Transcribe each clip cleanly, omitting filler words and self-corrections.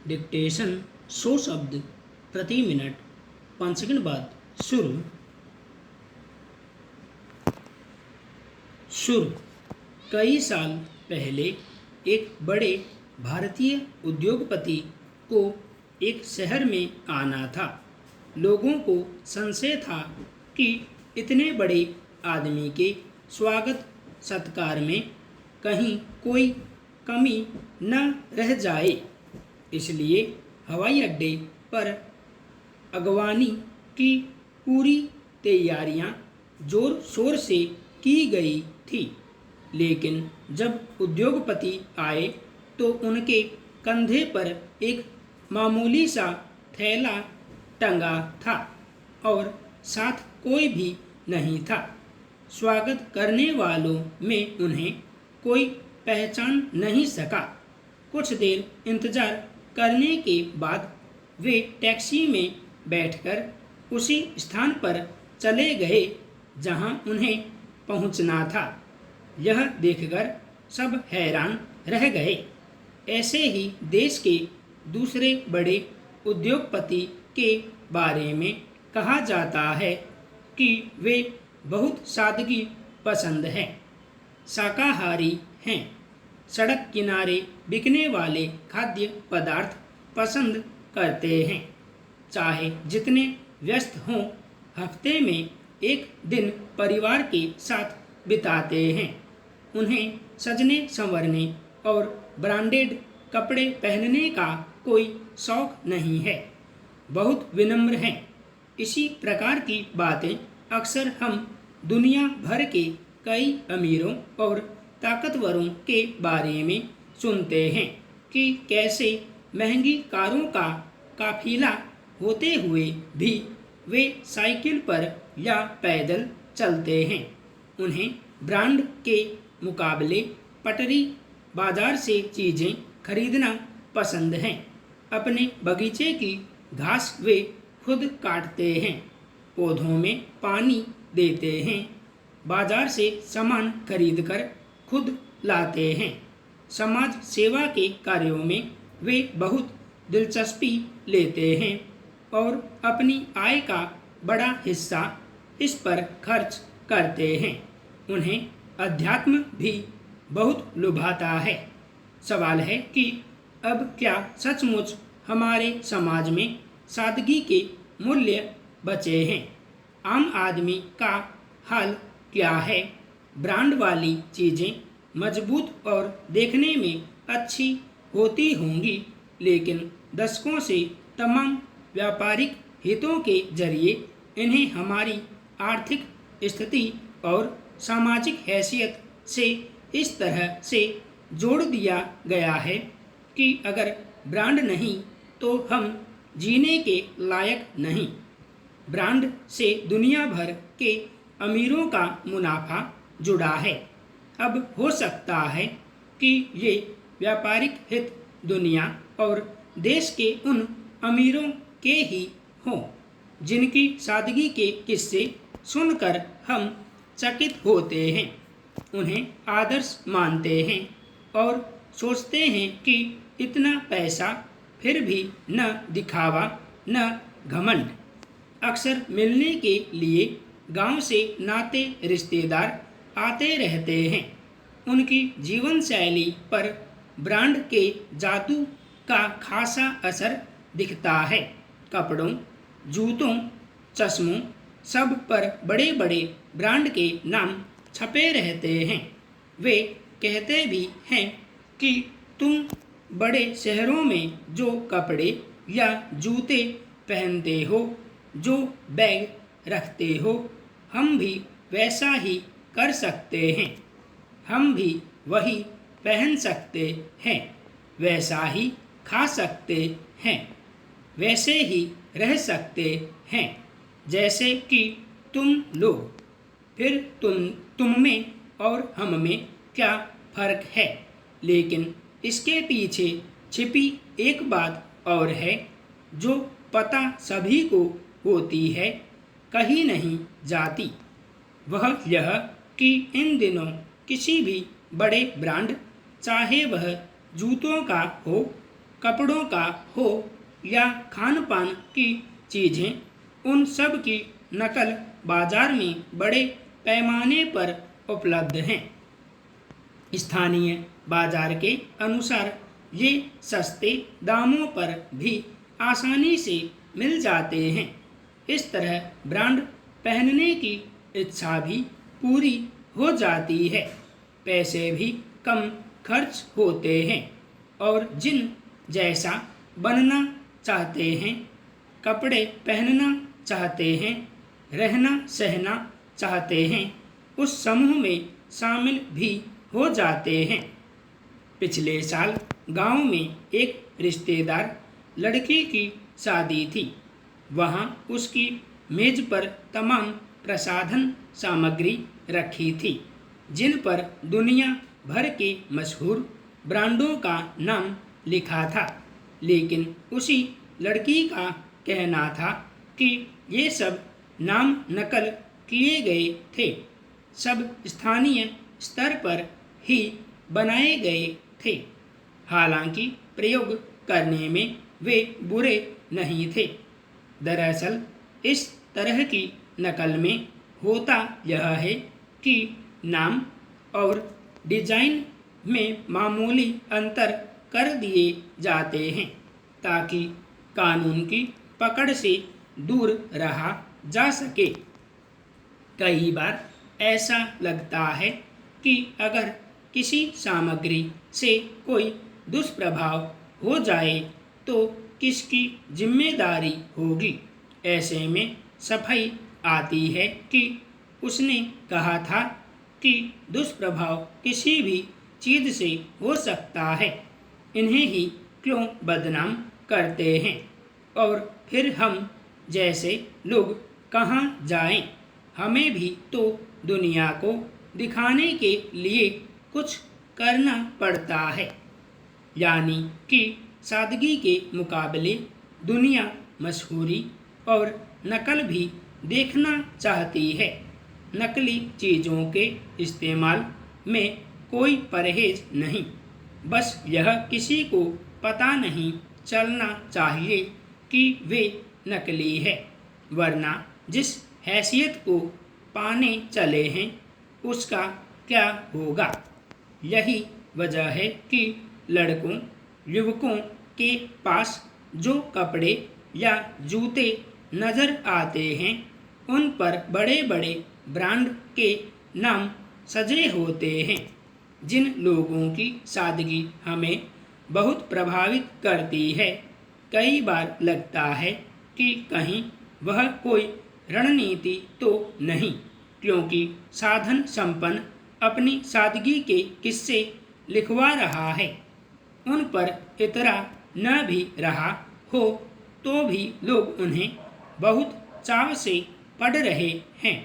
Dictation 100 शब्द प्रति minute 5 second बाद शुरू। शुरू। कई साल पहले एक बड़े भारतीय उद्योगपति को एक शहर में आना था। लोगों को संशय था कि इतने बड़े आदमी के स्वागत सत्कार में कहीं कोई कमी न रह जाए, इसलिए हवाई अड्डे पर अगवानी की पूरी तैयारियां जोर शोर से की गई थी। लेकिन जब उद्योगपति आए तो उनके कंधे पर एक मामूली सा थैला टंगा था और साथ कोई भी नहीं था। स्वागत करने वालों में उन्हें कोई पहचान नहीं सका। कुछ देर इंतजार करने के बाद वे टैक्सी में बैठकर उसी स्थान पर चले गए जहां उन्हें पहुंचना था। यह देखकर सब हैरान रह गए। ऐसे ही देश के दूसरे बड़े उद्योगपति के बारे में कहा जाता है कि वे बहुत सादगी पसंद हैं, शाकाहारी हैं, सड़क किनारे बिकने वाले खाद्य पदार्थ पसंद करते हैं, चाहे जितने व्यस्त हों, हफ्ते में एक दिन परिवार के साथ बिताते हैं। उन्हें सजने संवरने और ब्रांडेड कपड़े पहनने का कोई शौक नहीं है, बहुत विनम्र हैं। इसी प्रकार की बातें अक्सर हम दुनिया भर के कई अमीरों और ताकतवरों के बारे में सुनते हैं कि कैसे महंगी कारों का काफिला होते हुए भी वे साइकिल पर या पैदल चलते हैं। उन्हें ब्रांड के मुकाबले पटरी बाजार से चीज़ें खरीदना पसंद है। अपने बगीचे की घास वे खुद काटते हैं, पौधों में पानी देते हैं, बाजार से सामान खरीदकर खुद लाते हैं। समाज सेवा के कार्यों में वे बहुत दिलचस्पी लेते हैं और अपनी आय का बड़ा हिस्सा इस पर खर्च करते हैं। उन्हें अध्यात्म भी बहुत लुभाता है। सवाल है कि अब क्या सचमुच हमारे समाज में सादगी के मूल्य बचे हैं? आम आदमी का हाल क्या है? ब्रांड वाली चीज़ें मजबूत और देखने में अच्छी होती होंगी, लेकिन दशकों से तमाम व्यापारिक हितों के जरिए इन्हें हमारी आर्थिक स्थिति और सामाजिक हैसियत से इस तरह से जोड़ दिया गया है कि अगर ब्रांड नहीं तो हम जीने के लायक नहीं। ब्रांड से दुनिया भर के अमीरों का मुनाफा जुड़ा है। अब हो सकता है कि ये व्यापारिक हित दुनिया और देश के उन अमीरों के ही हों जिनकी सादगी के किस्से सुनकर हम चकित होते हैं, उन्हें आदर्श मानते हैं और सोचते हैं कि इतना पैसा फिर भी न दिखावा न घमंड। अक्सर मिलने के लिए गांव से नाते रिश्तेदार आते रहते हैं। उनकी जीवन शैली पर ब्रांड के जादू का खासा असर दिखता है। कपड़ों, जूतों, चश्मों सब पर बड़े बड़े ब्रांड के नाम छपे रहते हैं। वे कहते भी हैं कि तुम बड़े शहरों में जो कपड़े या जूते पहनते हो, जो बैग रखते हो, हम भी वैसा ही कर सकते हैं। हम भी वही पहन सकते हैं, वैसा ही खा सकते हैं, वैसे ही रह सकते हैं जैसे कि तुम लोग। फिर तुम में और हम में क्या फ़र्क है? लेकिन इसके पीछे छिपी एक बात और है जो पता सभी को होती है, कहीं नहीं जाती। वह यह कि इन दिनों किसी भी बड़े ब्रांड, चाहे वह जूतों का हो कपड़ों का हो या खान पान की चीज़ें, उन सब की नकल बाजार में बड़े पैमाने पर उपलब्ध हैं। स्थानीय बाजार के अनुसार ये सस्ते दामों पर भी आसानी से मिल जाते हैं। इस तरह ब्रांड पहनने की इच्छा भी पूरी हो जाती है, पैसे भी कम खर्च होते हैं और जिन जैसा बनना चाहते हैं, कपड़े पहनना चाहते हैं, रहना सहना चाहते हैं, उस समूह में शामिल भी हो जाते हैं। पिछले साल गांव में एक रिश्तेदार लड़की की शादी थी। वहां उसकी मेज पर तमाम प्रसाधन सामग्री रखी थी, जिन पर दुनिया भर के मशहूर ब्रांडों का नाम लिखा था। लेकिन उसी लड़की का कहना था कि ये सब नाम नकल किए गए थे, सब स्थानीय स्तर पर ही बनाए गए थे। हालांकि प्रयोग करने में वे बुरे नहीं थे। दरअसल इस तरह की नकल में होता यह है कि नाम और डिजाइन में मामूली अंतर कर दिए जाते हैं ताकि कानून की पकड़ से दूर रहा जा सके। कई बार ऐसा लगता है कि अगर किसी सामग्री से कोई दुष्प्रभाव हो जाए तो किसकी जिम्मेदारी होगी। ऐसे में सफाई आती है कि उसने कहा था कि दुष्प्रभाव किसी भी चीज़ से हो सकता है, इन्हें ही क्यों बदनाम करते हैं और फिर हम जैसे लोग कहाँ जाएं। हमें भी तो दुनिया को दिखाने के लिए कुछ करना पड़ता है। यानी कि सादगी के मुकाबले दुनिया मशहूरी और नकल भी देखना चाहती है। नकली चीज़ों के इस्तेमाल में कोई परहेज नहीं, बस यह किसी को पता नहीं चलना चाहिए कि वे नकली है, वरना जिस हैसियत को पाने चले हैं उसका क्या होगा। यही वजह है कि लड़कों युवकों के पास जो कपड़े या जूते नज़र आते हैं उन पर बड़े बड़े ब्रांड के नाम सजे होते हैं। जिन लोगों की सादगी हमें बहुत प्रभावित करती है, कई बार लगता है कि कहीं वह कोई रणनीति तो नहीं, क्योंकि साधन संपन्न अपनी सादगी के किस्से लिखवा रहा है, उन पर इतरा न भी रहा हो तो भी लोग उन्हें बहुत चाव से पढ़ रहे हैं,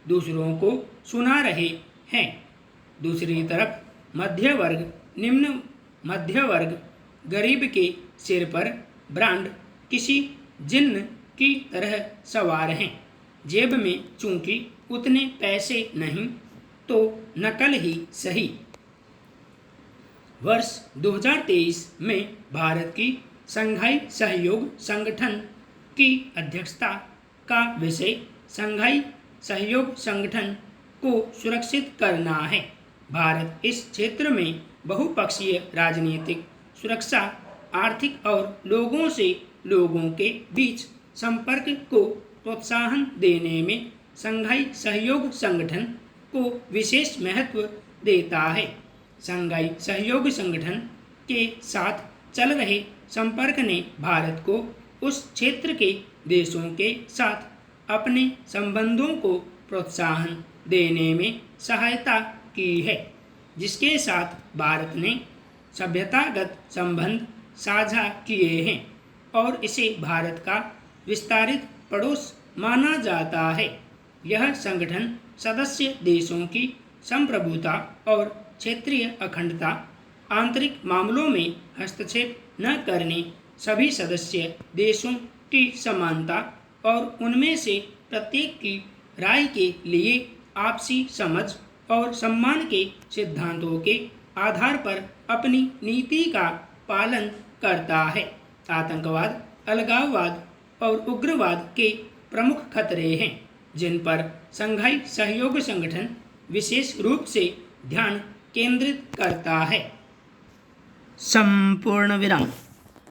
दूसरों को सुना रहे हैं। दूसरी तरफ मध्य वर्ग, निम्न मध्य वर्ग, गरीब के सिर पर ब्रांड किसी जिन्न की तरह सवार हैं। जेब में चूंकि उतने पैसे नहीं तो नकल ही सही। वर्ष 2023 में भारत की शंघाई सहयोग संगठन की अध्यक्षता का विषय शंघाई सहयोग संगठन को सुरक्षित करना है। भारत इस क्षेत्र में बहुपक्षीय राजनीतिक सुरक्षा, आर्थिक और लोगों से लोगों के बीच संपर्क को प्रोत्साहन देने में शंघाई सहयोग संगठन को विशेष महत्व देता है। शंघाई सहयोग संगठन के साथ चल रहे संपर्क ने भारत को उस क्षेत्र के देशों के साथ अपने संबंधों को प्रोत्साहन देने में सहायता की है, जिसके साथ भारत ने सभ्यतागत संबंध साझा किए हैं और इसे भारत का विस्तारित पड़ोस माना जाता है। यह संगठन सदस्य देशों की संप्रभुता और क्षेत्रीय अखंडता, आंतरिक मामलों में हस्तक्षेप न करने, सभी सदस्य देशों की समानता और उनमें से प्रत्येक की राय के लिए आपसी समझ और सम्मान के सिद्धांतों के आधार पर अपनी नीति का पालन करता है। आतंकवाद, अलगाववाद और उग्रवाद के प्रमुख खतरे हैं जिन पर शंघाई सहयोग संगठन विशेष रूप से ध्यान केंद्रित करता है। संपूर्ण विराम।